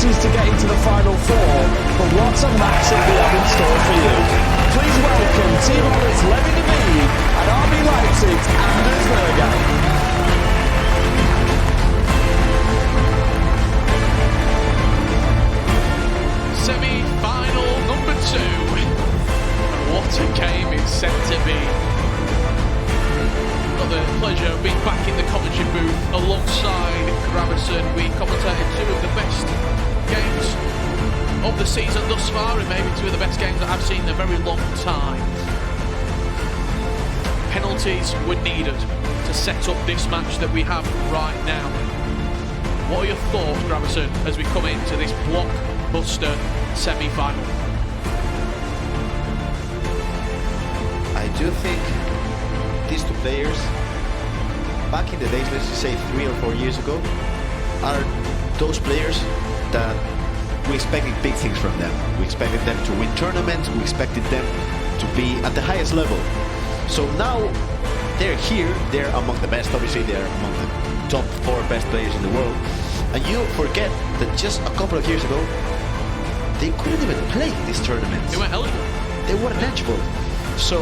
manages to get into the final four, but what a match that we have in store for you. Please welcome Team Holland's Levi de Weerd and RB Leipzig's Anders Vejrgang. Semi-final number 2. And what a game it's set to be. Got the pleasure of being back in the commentary booth alongside Gravison. We commentated 2 of the best games of the season thus far, and maybe 2 of the best games that I've seen in a very long time. Penalties were needed to set up this match that we have right now. What are your thoughts, Gravison, as we come into this blockbuster semi-final? I do think these 2 players, back in the days, let's just say 3 or 4 years ago, are those players that we expected big things from them. We expected them to win tournaments, we expected them to be at the highest level. So now they're here, they're among the best, obviously they're among the top 4 best players in the world. And you forget that just a couple of years ago, they couldn't even play these tournaments. They weren't eligible. They weren't eligible. So,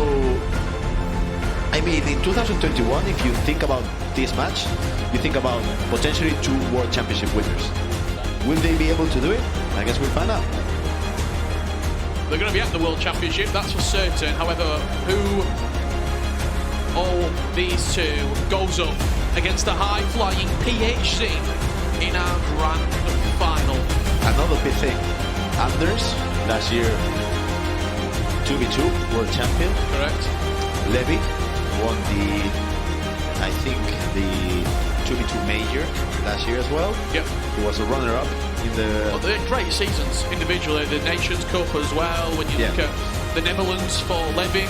I mean, in 2021, if you think about this match, you think about potentially 2 World Championship winners. Will they be able to do it? I guess we'll find out. They're going to be at the World Championship, that's for certain. However, who all these 2 goes up against the high-flying PHC in our grand final? Another big thing. Anders, last year 2v2 World Champion. Correct. Levi won I think the 2v2 major last year as well. Yep. He was a runner-up in the... Well, they're great seasons individually. The Nations Cup as well. When you look at the Netherlands for Levi,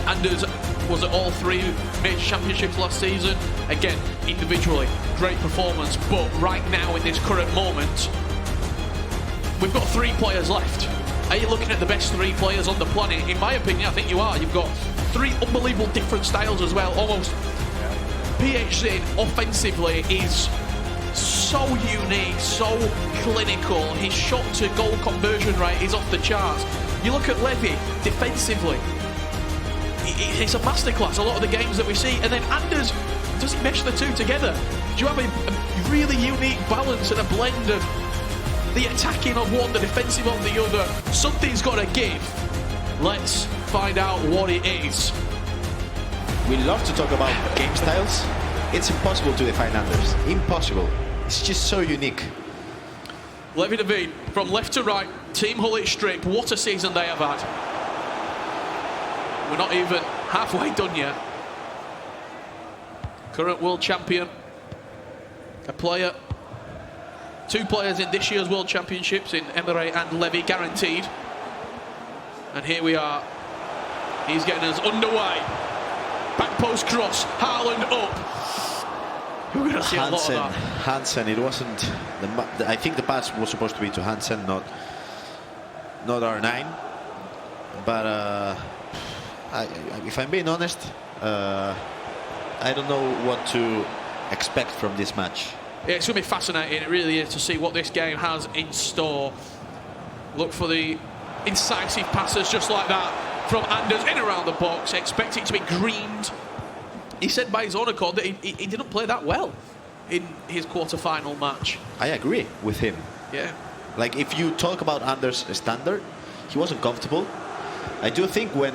Anders was at all 3 major championships last season. Again, individually, great performance. But right now, in this current moment, we've got 3 players left. Are you looking at the best 3 players on the planet? In my opinion, I think you are. You've got 3 unbelievable different styles as well. Almost. PHC offensively is so unique, so clinical. His shot to goal conversion rate is off the charts. You look at Levi defensively, it's a masterclass, a lot of the games that we see. And then Anders, does he mesh the 2 together? Do you have a really unique balance and a blend of the attacking of one, the defensive of the other? Something's got to give. Let's find out what it is. We love to talk about game styles. It's impossible to define Anders. Impossible. It's just so unique. Levi de Weerd, from left to right, Team Hull Strip, what a season they have had. We're not even halfway done yet. Current world champion, a player, 2 players in this year's World Championships in Emre and Levi guaranteed. And here we are. He's getting us underway. Back post cross, Haaland up. We're going to see a lot of that. Hansen, it wasn't... I think the pass was supposed to be to Hansen, not R9. But if I'm being honest, I don't know what to expect from this match. Yeah, it's going to be fascinating, it really is, to see what this game has in store. Look for the incisive passes just like that from Anders in around the box. Expect it to be greened. He said by his own accord that he didn't play that well in his quarter-final match. I agree with him. Yeah. Like, if you talk about Anders' standard, he wasn't comfortable. I do think when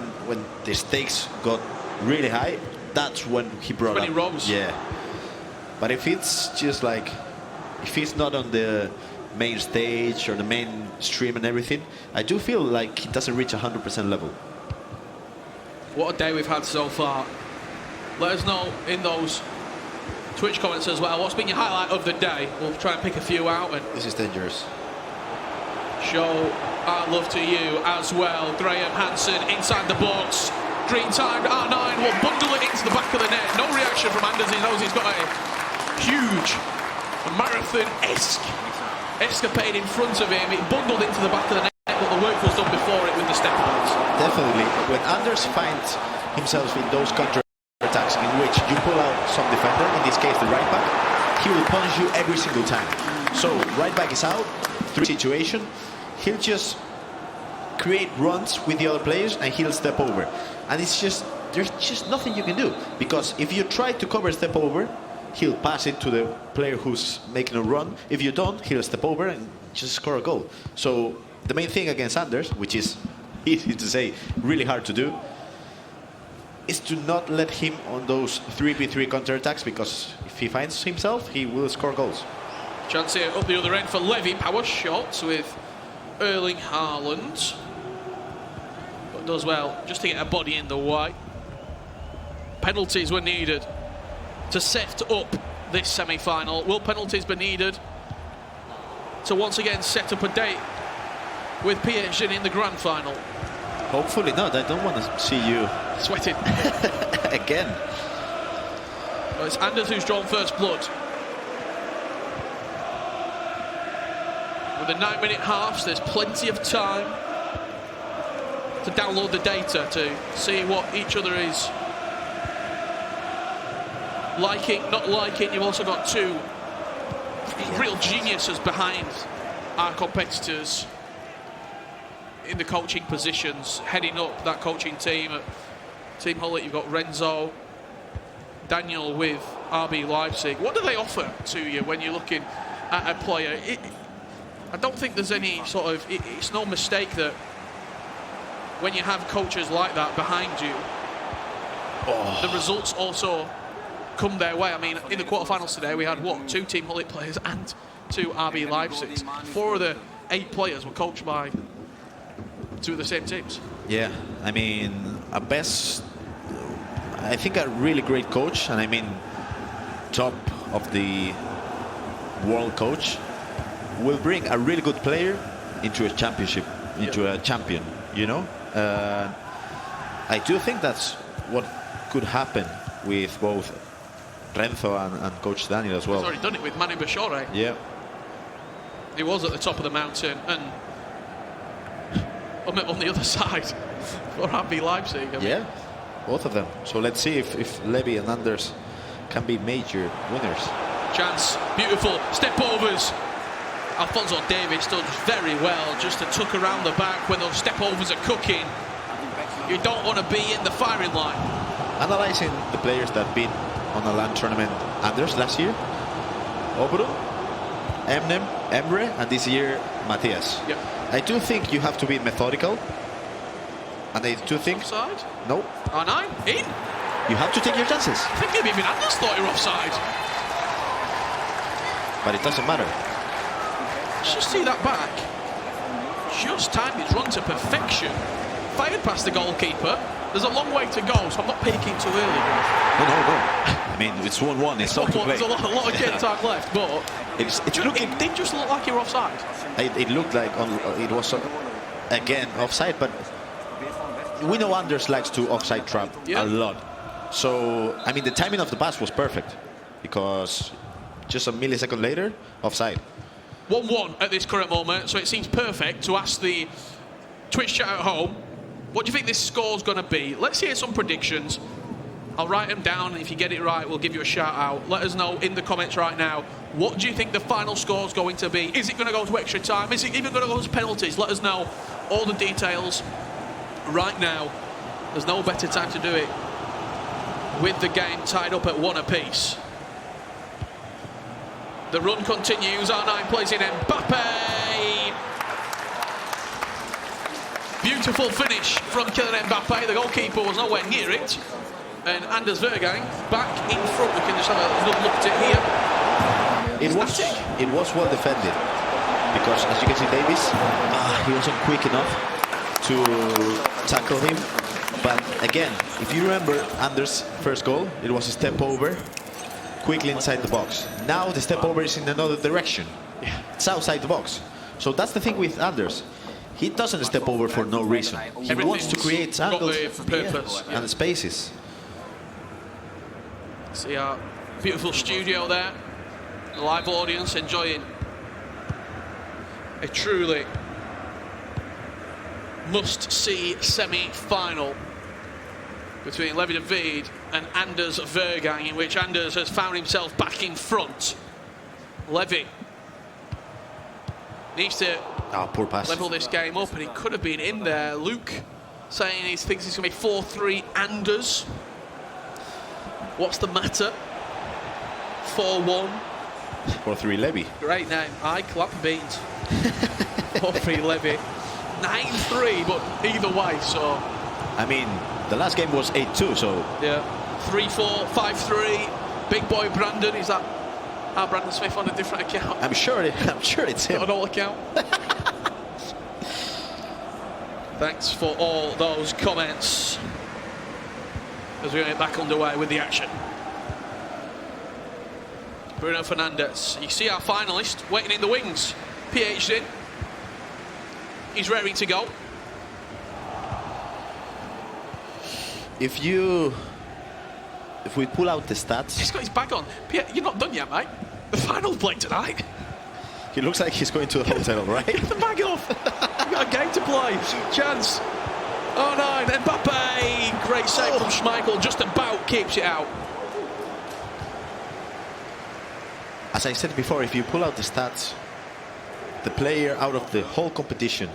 the stakes got really high, that's when he brought when he rose. Yeah. But if it's just like, if he's not on the main stage or the main stream and everything, I do feel like he doesn't reach 100% level. What a day we've had so far. Let us know in those Twitch comments as well. What's been your highlight of the day? We'll try and pick a few out and This is dangerous. show our love to you as well. Graham Hansen inside the box. Green timed R9 will bundle it into the back of the net. No reaction from Anders. He knows he's got a huge marathon-esque escapade in front of him. It bundled into the back of the net, but the work was done before it with the step outs. Definitely. When Anders finds himself in those counter-attacks in which you pull out some defender, in this case the right back, he will punish you every single time. So right back is out, 3 situation. He'll just create runs with the other players and he'll step over. And it's just, there's just nothing you can do. Because if you try to cover step over, he'll pass it to the player who's making a run. If you don't, he'll step over and just score a goal. So the main thing against Anders, which is easy to say, really hard to do, is to not let him on those 3v3 counterattacks, because if he finds himself, he will score goals. Chance here up the other end for Levi. Power shots with Erling Haaland. But does well just to get a body in the way. Penalties were needed to set up this semi-final. Will penalties be needed to once again set up a date with PSG in the grand final? Hopefully not. I don't want to see you sweating again. Well, it's Anders who's drawn first blood. With the 9-minute halves, there's plenty of time to download the data to see what each other is liking, not liking. You've also got 2 real geniuses behind our competitors in the coaching positions, heading up that coaching team at Team Hullet. You've got Renzo, Daniel with RB Leipzig. What do they offer to you when you're looking at a player? I don't think there's any sort of... It's no mistake that when you have coaches like that behind you, the results also come their way. I mean, in the quarterfinals today, we had, what, 2 Team Hullet players and 2 RB Leipzig. 4 of the 8 players were coached by 2 of the same teams. Yeah, I mean, I think a really great coach, and I mean top of the world coach, will bring a really good player into a championship, into a champion, you know? I do think that's what could happen with both Renzo and Coach Daniel as well. He's already done it with Manu Bashore. Yeah. He was at the top of the mountain and on the other side for RB Leipzig. I mean. Yeah, both of them. So let's see if Levi and Anders can be major winners. Chance, beautiful step overs. Alphonso Davies does very well just to tuck around the back when those step overs are cooking. You don't want to be in the firing line. Analysing the players that have been on the LAN tournament, Anders last year, Obrun, Emre, and this year Matthias. Yep. I do think you have to be methodical, and I do think... Offside? No. R9, in. You have to take your chances. I think maybe even Anders thought you were offside. But it doesn't matter. Just see that back. Just timed his run to perfection. Fired past the goalkeeper. There's a long way to go, so I'm not peaking too early. No. I mean, it's 1-1. It's not to play. There's a lot of game time left, but it did just look like you were offside. It looked like it was again offside, but we know Anders likes to offside trap a lot. So I mean, the timing of the pass was perfect because just a millisecond later, offside. 1-1 at this current moment, so it seems perfect to ask the Twitch chat at home, what do you think this score's going to be? Let's hear some predictions. I'll write them down, and if you get it right, we'll give you a shout out. Let us know in the comments right now. What do you think the final score's going to be? Is it going to go to extra time? Is it even going to go to penalties? Let us know all the details right now. There's no better time to do it with the game tied up at 1 apiece. The run continues. R9 plays in Mbappe. Beautiful finish from Kylian Mbappe. The goalkeeper was nowhere near it. And Anders Vejrgang back in front. We can just have a look at it here. It was well defended because, as you can see, Davies, he wasn't quick enough to tackle him. But again, if you remember Anders' first goal, it was a step over, quickly inside the box. Now the step over is in another direction. Yeah. It's outside the box. So that's the thing with Anders. He doesn't step over for no reason. He wants to create angles and spaces. See our beautiful studio there. The live audience enjoying a truly must-see semi-final between Levi de Weerd and Anders Vejrgang, in which Anders has found himself back in front. Levi Needs to poor pass. level this game up, and he could have been in there. Luke saying he thinks it's going to be 4-3 Anders. What's the matter? 4-1. 4-3 Levi. Great name. I clap beans. 4-3 Levi. 9-3, but either way, so... I mean, the last game was 8-2, so... Yeah. 3-4, 5-3. Big boy Brandon. Is that Brandon Smith on a different account? I'm sure it's him. On all account. Thanks for all those comments as we get back underway with the action. Bruno Fernandes. You see our finalist waiting in the wings. PH'd in. He's raring to go. If we pull out the stats... He's got his bag on. Pierre, you're not done yet, mate. The final's played tonight. He looks like he's going to the hotel, right? Get the bag off. You've got a game to play. Chance. Oh, no. Mbappe. Great save from Schmeichel. Just about keeps it out. As I said before, if you pull out the stats, the player out of the whole competition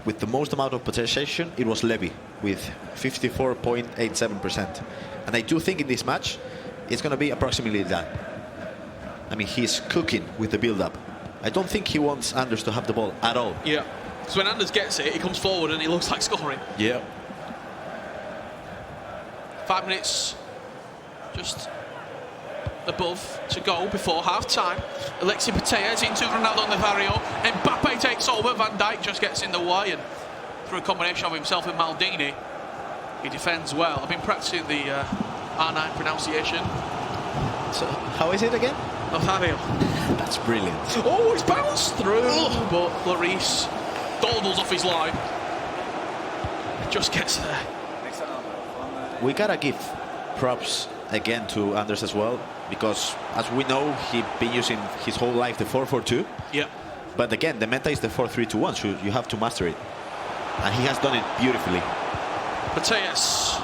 with the most amount of possession, it was Levi with 54.87%. And I do think in this match, it's going to be approximately that. I mean, he's cooking with the build-up. I don't think he wants Anders to have the ball at all. Yeah, because when Anders gets it, he comes forward and he looks like scoring. Yeah. 5 minutes just above to go before half-time. Alexis Putellas into Ronaldo Navarro. Mbappe takes over. Van Dijk just gets in the way, and through a combination of himself and Maldini, he defends well. I've been practicing the R9 pronunciation. So, how is it again? Navarro. That's brilliant. Oh, it's bounced through, but Lloris dawdles off his line. Just gets there. We gotta give props again to Anders as well, because as we know, he's been using his whole life the 4-4-2. Yeah. But again, the meta is the 4-3-2-1, so you have to master it. And he has done it beautifully. Putellas.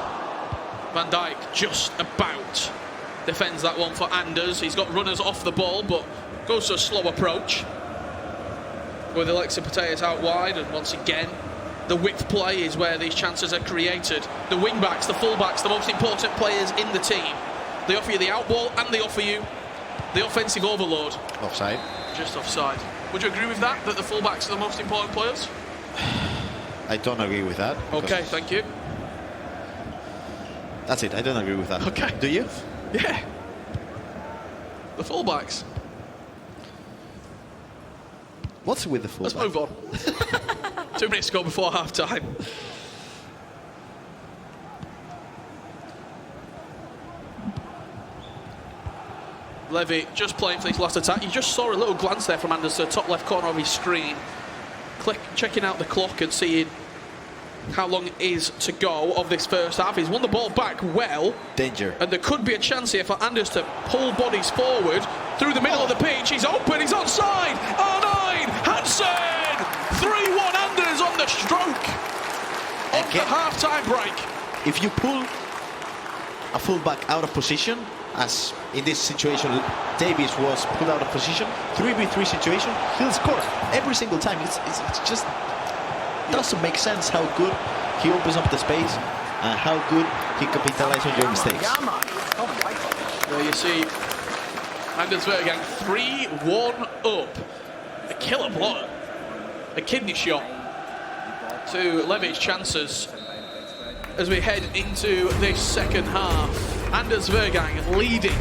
Van Dijk just about defends that one for Anders. He's got runners off the ball, but goes to a slow approach with Alexis Putellas out wide. And once again, the width play is where these chances are created. The wing-backs, the full-backs, the most important players in the team. They offer you the out ball and they offer you the offensive overload. Offside. Just offside. Would you agree with that the full-backs are the most important players? I don't agree with that. Okay, thank you. That's it, I don't agree with that. Okay. Do you? Yeah. The full-backs. What's with the full-back? Let's move on. 2 minutes to go before half-time. Levi just playing for this last attack. You just saw a little glance there from Anders to the top left corner of his screen. Checking out the clock and seeing how long it is to go of this first half. He's won the ball back well. Danger. And there could be a chance here for Anders to pull bodies forward through the middle of the pitch. He's open, he's onside. R9, Hansen! 3-1 Anders on the stroke of the half-time break. If you pull a fullback out of position, as in this situation Davies was pulled out of position, 3v3 situation, he'll score every single time. It's just doesn't make sense how good he opens up the space and how good he capitalizes on your mistakes. Well, you see Anders Vejrgang 3-1 up. A killer block, a kidney shot to Levi's chances as we head into this second half. Anders Vejrgang leading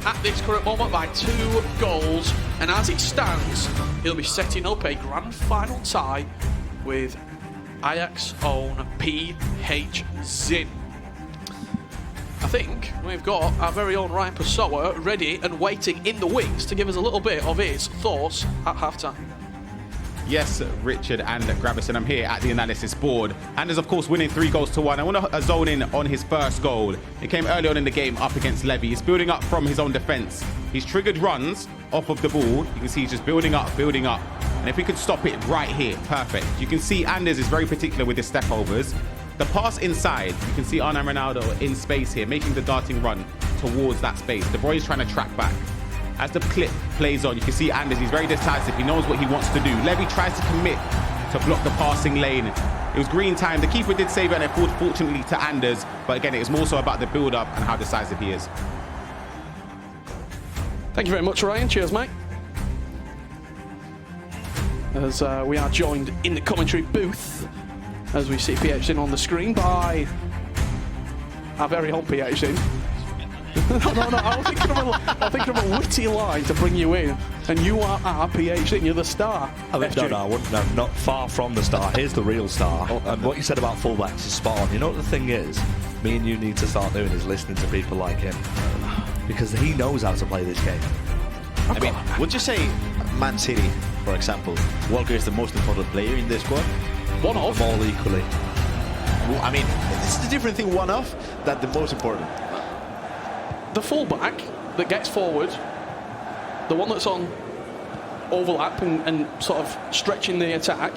at this current moment by 2 goals, and as it stands, he'll be setting up a grand final tie with Ajax own PH Zin. I think we've got our very own Ryan Pessoa ready and waiting in the wings to give us a little bit of his thoughts at halftime. Yes, Richard and Gravison, I'm here at the analysis board. Anders, of course, winning 3-1. I want to zone in on his first goal. It came early on in the game up against Levi. He's building up from his own defence. He's triggered runs off of the ball. You can see he's just building up. And if we could stop it right here, perfect. You can see Anders is very particular with his step overs. The pass inside, you can see Arna Ronaldo in space here, making the darting run towards that space. De Bruyne is trying to track back. as the clip plays on, you can see Anders, he's very decisive. He knows what he wants to do. Levi tries to commit to block the passing lane. It was green time. The keeper did save it, and it falls fortunately to Anders. But again, it was more so about the build-up and how decisive he is. Thank you very much, Ryan. Cheers, mate. As we are joined in the commentary booth, as we see PHN on the screen, by our very own PHN. no, I was thinking of a witty line to bring you in, and you are our PHN, you're the star. No, not far from the star. Here's the real star. And what you said about fullbacks is spot on. You know what the thing is? Me and you need to start doing is listening to people like him. Because he knows how to play this game. I mean, would you say Man City, for example, Walker is the most important player in the squad? One of. Them all equally. I mean, it's a different thing, one of, than the most important. The fullback that gets forward, the one that's on overlap and sort of stretching the attack,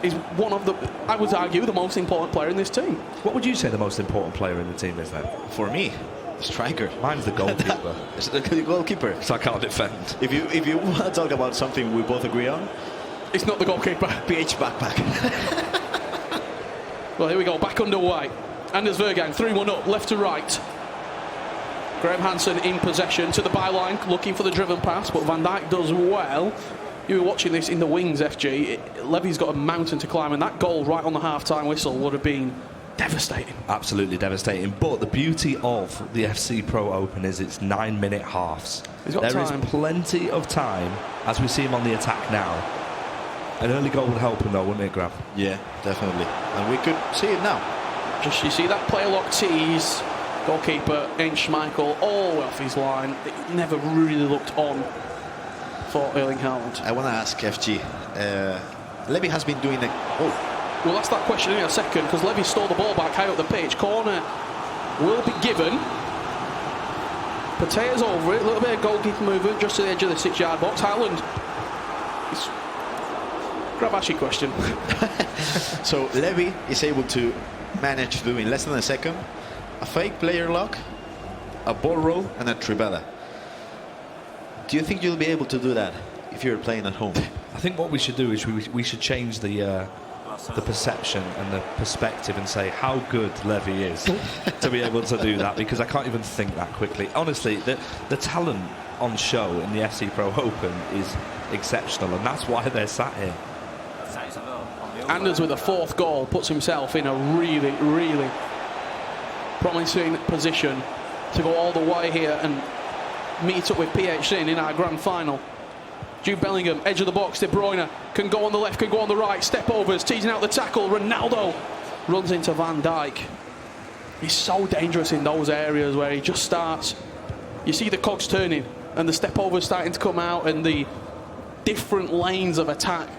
is one of the, I would argue, the most important player in this team. What would you say the most important player in the team is then? For me, striker. Mine's the goalkeeper. It's the goalkeeper. So I can't defend. If you want to talk about something we both agree on, it's not the goalkeeper. PH backpack. Well, here we go, back underway. Anders Vejrgang, 3-1 up, left to right. Graham Hansen in possession to the byline, looking for the driven pass, but Van Dijk does well. You were watching this in the wings, FG. Levy's got a mountain to climb, and that goal right on the half-time whistle would have been devastating. Absolutely devastating. But the beauty of the FC Pro Open is it's 9-minute halves. There is plenty of time, as we see him on the attack now. An early goal would help him though, wouldn't it, Graham? Yeah, definitely. And we could see it now. Just, you see that player lock tease, goalkeeper Schmeichel all the way off his line. It never really looked on for Erling Haaland. I want to ask FG, Levy has been doing it. Oh, we'll ask that question in a second, because Levy stole the ball back high up the pitch. Corner will be given. Potatoes over it, a little bit of goalkeeper movement just to the edge of the 6-yard box. Haaland. Grab Ashy question. So Levy is able to manage to do in less than a second a fake player lock, a ball roll, and a trivela. Do you think you'll be able to do that if you're playing at home? I think what we should do is we should change the perception and the perspective and say how good Levy is to be able to do that, because I can't even think that quickly. Honestly, the talent on show in the FC Pro Open is exceptional, and that's why they're sat here. Anders with a 4th goal puts himself in a really, really promising position to go all the way here and meet up with PHN in our grand final. Jude Bellingham, edge of the box, De Bruyne can go on the left, can go on the right, step overs, teasing out the tackle. Ronaldo runs into Van Dijk. He's so dangerous in those areas where he just starts. You see the cogs turning and the step overs starting to come out and the different lanes of attack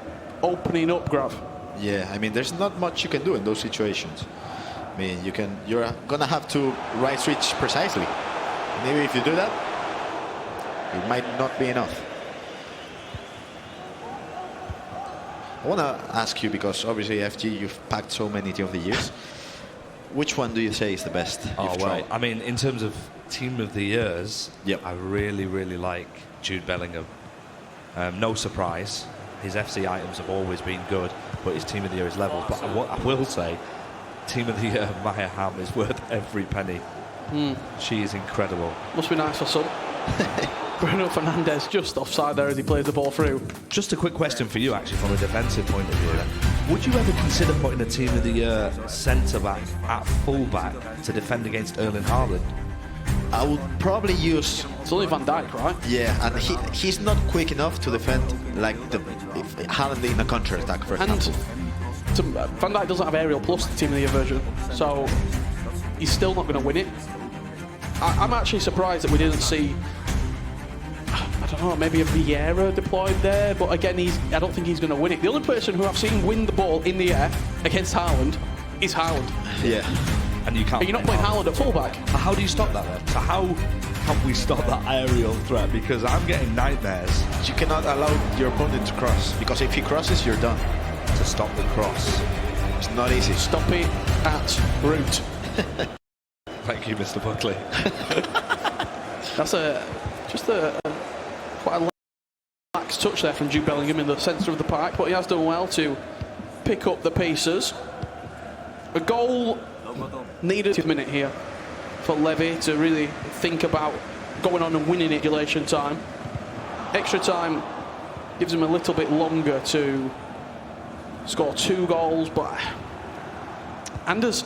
opening up, Grav. Yeah, I mean, there's not much you can do in those situations. I mean, you're gonna have to right switch precisely. Maybe if you do that, it might not be enough. I want to ask you, because obviously FG, you've packed so many of the years. Which one do you say is the best you've tried? I mean, in terms of team of the years, yep. I really, really like Jude Bellingham. No surprise. His FC items have always been good, but his team of the year is level. But what I will say, team of the year, Maya Hamm, is worth every penny. She is incredible. Must be nice for some. Bruno Fernandes just offside there as he plays the ball through. Just a quick question for you, actually, from a defensive point of view. Would you ever consider putting a team of the year centre-back at full-back to defend against Erling Haaland? I would probably use... It's only Van Dijk, right? Yeah, and he's not quick enough to defend like if Haaland in a counter-attack, for example. Van Dijk doesn't have aerial plus the team of the year version, so he's still not going to win it. I'm actually surprised that we didn't see, I don't know, maybe a Vieira deployed there, but again, I don't think he's going to win it. The only person who I've seen win the ball in the air against Haaland is Haaland. Yeah. And you can't. But you're not playing Haaland at fullback. How do you stop that then? So how can we stop that aerial threat? Because I'm getting nightmares. You cannot allow your opponent to cross, because if he crosses, you're done. To stop the cross. It's not easy. Stop it at root. Thank you, Mr. Buckley. That's a Just quite a lax touch there from Jude Bellingham in the centre of the park, but he has done well to pick up the pieces. A goal needed a minute here for Levy to really think about going on and winning it regulation time. Extra time gives him a little bit longer to score 2 goals, but Anders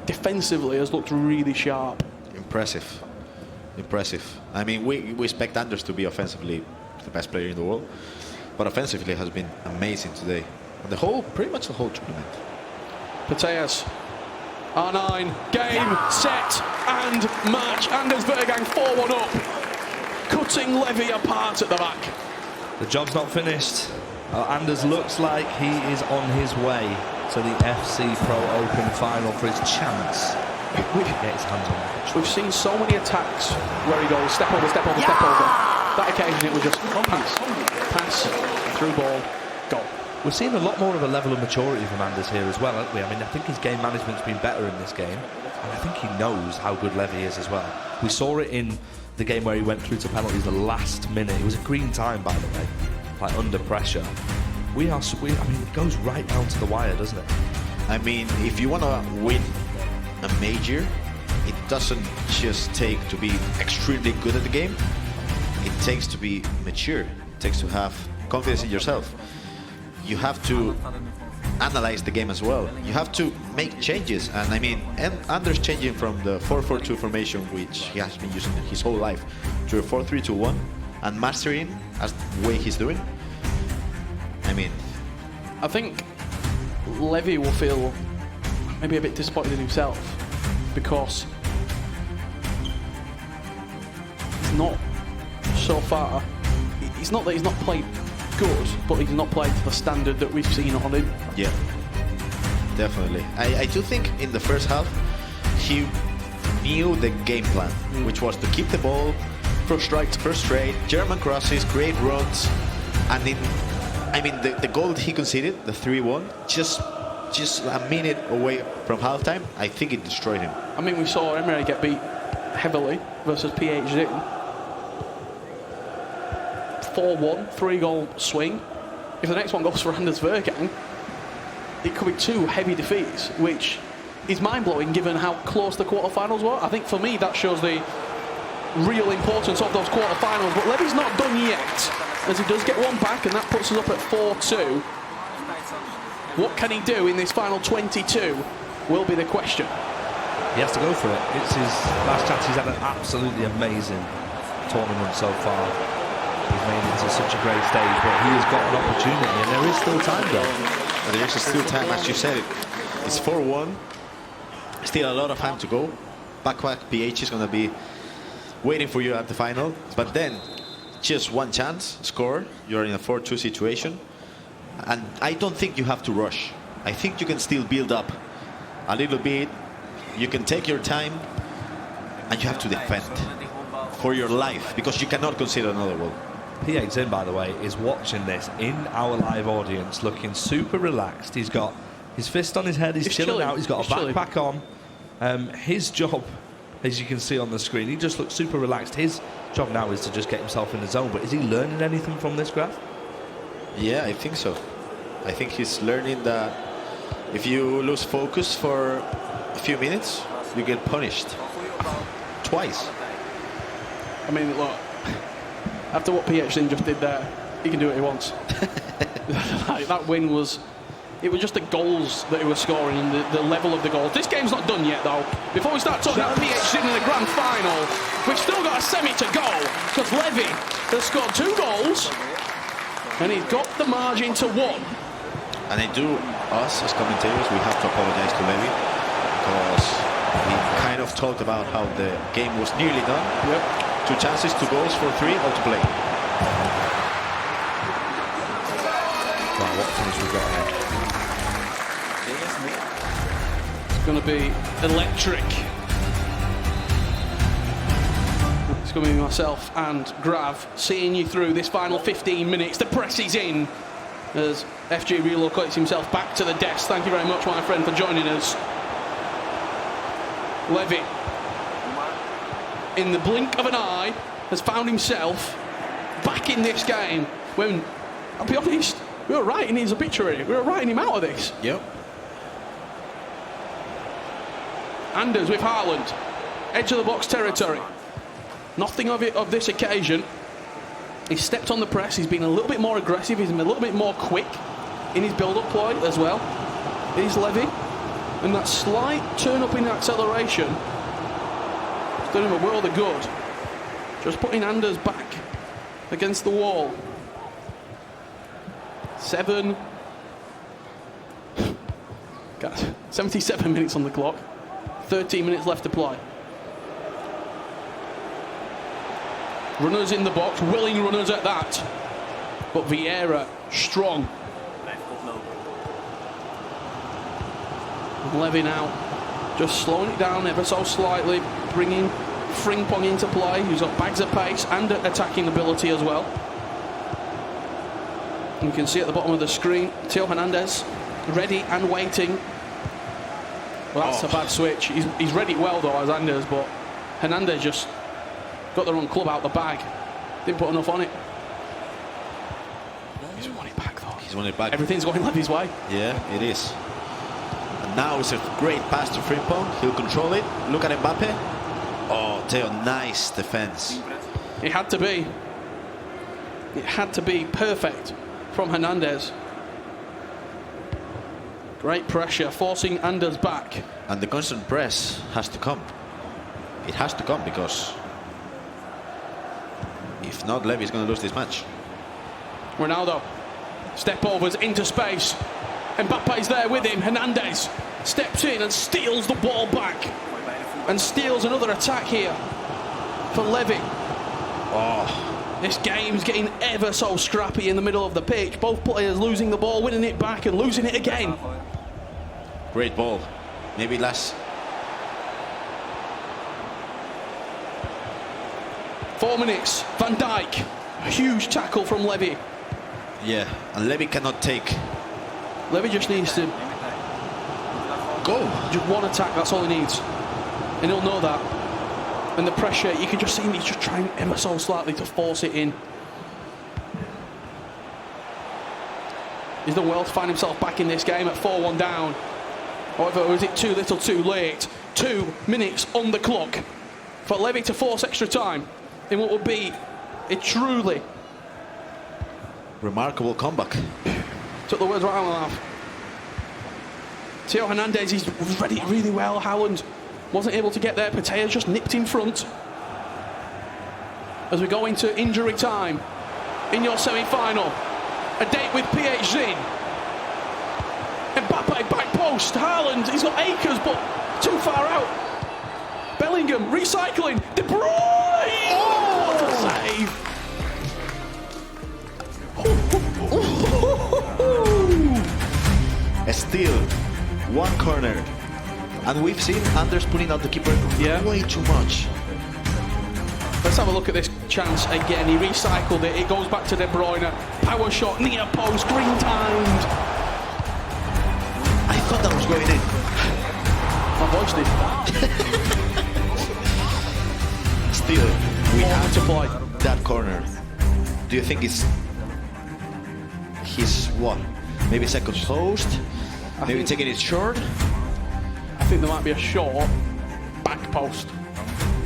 defensively has looked really sharp. Impressive. I mean, we expect Anders to be offensively the best player in the world, but offensively has been amazing today. Pretty much the whole tournament. Pateas, R9, game, set, and match. Anders Vejrgang 4-1 up, cutting Levy apart at the back. The job's not finished. Anders looks like he is on his way to the FC Pro Open final for his chance to get his hands on it. We've seen so many attacks where he goes step over, step over, step over. That occasion it was just pass, through ball, goal. We're seeing a lot more of a level of maturity from Anders here as well, aren't we? I mean, I think his game management's been better in this game, and I think he knows how good Levy is as well. We saw it in the game where he went through to penalties the last minute. It was a green time, by the way, like under pressure. I mean, it goes right down to the wire, doesn't it? I mean, if you want to win a major, it doesn't just take to be extremely good at the game. It takes to be mature. It takes to have confidence in yourself. You have to analyze the game as well. You have to make changes. And I mean, Anders changing from the 4-4-2 formation, which he has been using his whole life, to a 4-3-2-1, and mastering as the way he's doing. I mean, I think Levy will feel maybe a bit disappointed in himself because he's not so far. It's not that he's not played good, but he's not played to the standard that we've seen on him. Yeah, definitely. I do think in the first half he knew the game plan, which was to keep the ball, frustrate, German crosses, create runs, and the goal that he conceded, the 3-1, just a minute away from halftime, I think it destroyed him. I mean, we saw Emery get beat heavily versus PhD. 4-1, 3-goal swing. If the next one goes for Anders Vejrgang, it could be 2 heavy defeats, which is mind-blowing given how close the quarterfinals were. I think for me that shows the real importance of those quarterfinals, but Levy's not done yet, as he does get one back, and that puts us up at 4-2. What can he do in this final 22 will be the question. He has to go for it. It's his last chance. He's had an absolutely amazing tournament so far. He's made it to such a great stage, but he has got an opportunity, and there is still time, though. There is still time, as you said. It's 4-1. Still a lot of time to go. Back PH is going to be waiting for you at the final. But then, just one chance, score. You're in a 4-2 situation. And I don't think you have to rush. I think you can still build up a little bit. You can take your time, and you have to defend for your life, because you cannot consider another goal. PX in, by the way, is watching this in our live audience, looking super relaxed. He's got his fist on his head, he's chilling out, he's got a backpack on. His job, as you can see on the screen, he just looks super relaxed. His job now is to just get himself in the zone. But is he learning anything from this graph? Yeah, I think so. I think he's learning that if you lose focus for a few minutes, you get punished twice. I mean, look, after what PhD just did there, he can do what he wants. Like, that win was... It was just the goals that he was scoring and the level of the goals. This game's not done yet, though. Before we start talking about PhD in the grand final, we've still got a semi to go, because Levy has scored 2 goals, and he's got the margin to 1. And I do, us as commentators, we have to apologize to Levy, because we kind of talked about how the game was nearly done. Yep. 2 chances, 2 goals for 3, all to play. Right, what finish we've got here? It's going to be electric. It's going to be myself and Grav seeing you through this final 15 minutes. The press is in as FG relocates himself back to the desk. Thank you very much, my friend, for joining us. Levy in the blink of an eye, has found himself back in this game when, I'll be honest, we were writing his obituary. We were writing him out of this. Yep. Anders with Haaland. Edge of the box territory. Nothing of it of this occasion. He's stepped on the press. He's been a little bit more aggressive. He's been a little bit more quick in his build-up play as well. He's Levy. And that slight turn up in acceleration has done him a world of good. Just putting Anders back against the wall. 77 minutes on the clock. 13 minutes left to play. Runners in the box, willing runners at that. But Vieira, strong. Levy now, just slowing it down ever so slightly, bringing Frimpong into play, who's got bags of pace and attacking ability as well. You can see at the bottom of the screen, Theo Hernandez, ready and waiting. Well, that's a bad switch. He's ready well though, as Anders, but Hernandez just got the wrong club out the bag. Didn't put enough on it. He's won it back though. He's won it back. Everything's going Levy's way. Yeah, it is. And now it's a great pass to Frimpong. He'll control it. Look at Mbappe. Oh, Theo, nice defense. It had to be. It had to be perfect from Hernandez. Great pressure, forcing Anders back. And the constant press has to come. It has to come, because if not, Levy's going to lose this match. Ronaldo, step overs into space. Mbappe's there with him. Hernandez steps in and steals the ball back. And steals another attack here for Levy. Oh, this game's getting ever so scrappy in the middle of the pitch. Both players losing the ball, winning it back and losing it again. Great ball. Maybe last. 4 minutes. Van Dijk. A huge tackle from Levy. Yeah, and Levy cannot take. Levy just needs to go. Just one attack, that's all he needs. And he'll know that. And the pressure, you can just see him, he's just trying ever so slightly to force it in. He's done well to find himself back in this game at 4-1 down. However, was it too little too late? 2 minutes on the clock for Levy to force extra time in what would be a truly remarkable comeback. Took the words right out of my mouth. Theo Hernandez, he's ready really well. Haaland wasn't able to get there. Patea just nipped in front. As we go into injury time in your semi-final. A date with PHZ. Mbappe, back post. Haaland, he's got acres, but too far out. Bellingham, recycling. De Bruyne! Oh, what a save. Still, one corner. And we've seen Anders putting out the keeper way too much. Let's have a look at this chance again. He recycled it. It goes back to De Bruyne. Power shot, near post, green timed. I thought that was going in. My voice did. Still, we have to play that corner. Do you think it's his what? Maybe second post? Maybe taking it short? I think there might be a short back post.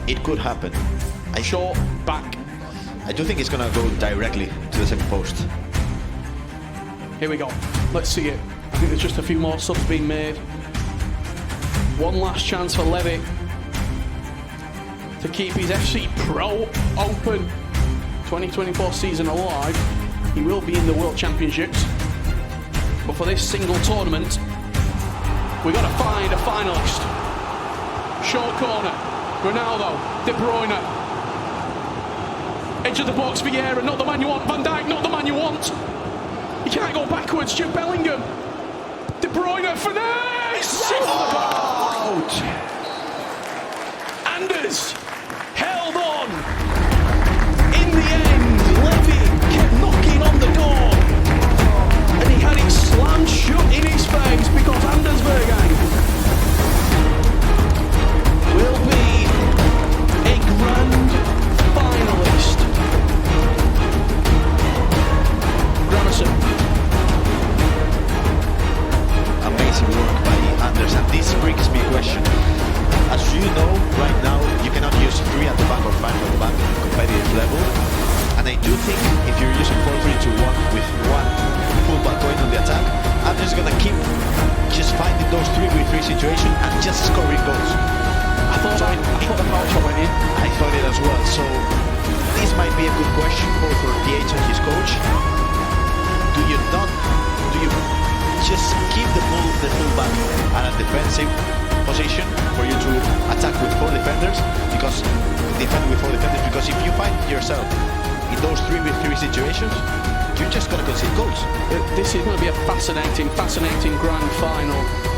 It could happen. Short back. I do think it's going to go directly to the second post. Here we go. Let's see it. I think there's just a few more subs being made. One last chance for Levy to keep his FC Pro Open 2024 season alive. He will be in the World Championships. But for this single tournament, we've got to find a finalist. Short corner. Ronaldo. De Bruyne. Edge of the box, Vieira, not the man you want. Van Dijk, not the man you want. You can't go backwards. Jude Bellingham. De Bruyne, finesse! Out! Anders held on. In the end, Levy kept knocking on the door. And he had it slammed shut in his face because Anders Vejrgang will be a grand do think if you're using 4-3-2-1 with one fullback going on the attack, I'm just gonna keep just finding those 3v3 situations and just scoring goals. I thought the foul shot went in. I thought it as well. So this might be a good question both for DH and his coach. Do you just keep the fullback at a defensive position for you to attack with 4 defenders? Because if you find yourself in those 3v3 situations, you're just going to concede goals. This is going to be a fascinating grand final.